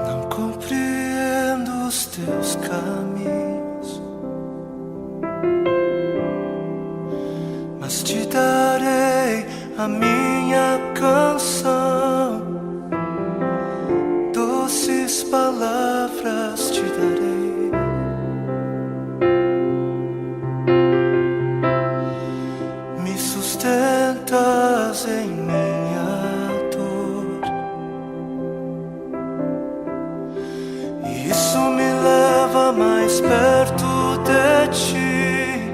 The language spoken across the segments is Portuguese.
Não compreendo os teus caminhos, mas te darei a minha canção. Doces palavras te darei. Me sustentas em minha dor, e isso me leva mais perto de ti,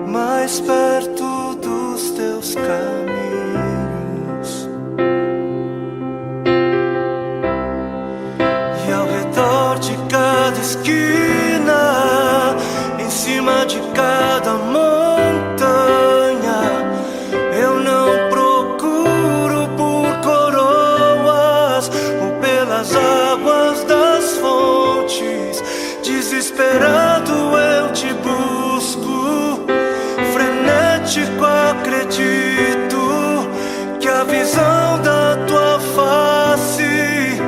mais perto dos teus caminhos. E ao redor de cada esquina, em cima de cada montanha, eu não procuro por coroas ou pelas águas das fontes. Desesperado eu te busco, frenético acredito que a visão da tua face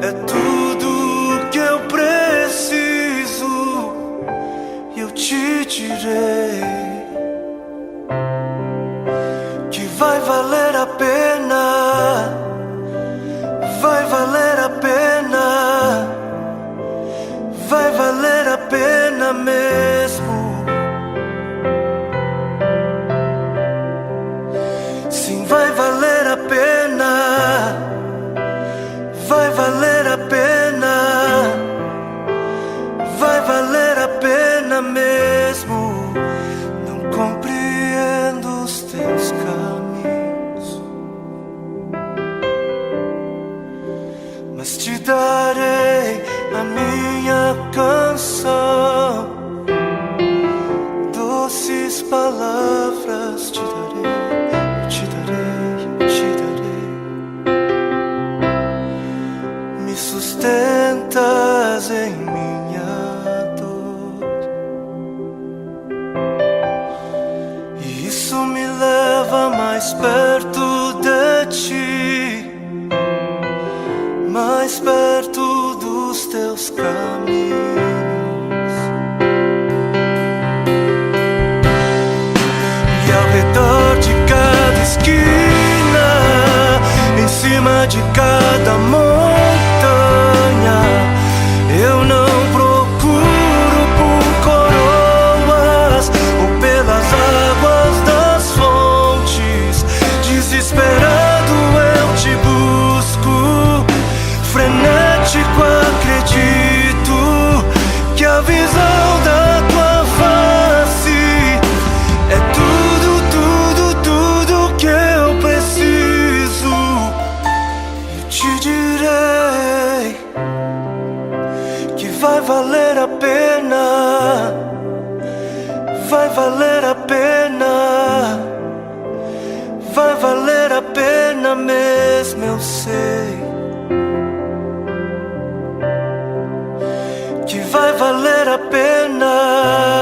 é tudo que eu preciso. Eu te direi que vai valer a pena, vai valer a pena, vai valer a pena mesmo. Sim, vai valer a pena, vai valer a pena, vai valer a pena mesmo. Não compreendo os teus caminhos, mas te darei a minha canção. Doces palavras te darei, eu te darei, eu te darei. Me sustentas em minha dor, e isso me leva mais perto de ti, mais perto dos teus caminhos. E ao redor de cada esquina, em cima de cada montanha, eu não procuro por coroas ou pelas águas das fontes. Desesperado eu te busco, frenético acredito que a visão da tua face é tudo, tudo, tudo que eu preciso. Eu te direi que vai valer a pena, vai valer a pena, vai valer a pena mesmo, eu sei que vai valer a pena.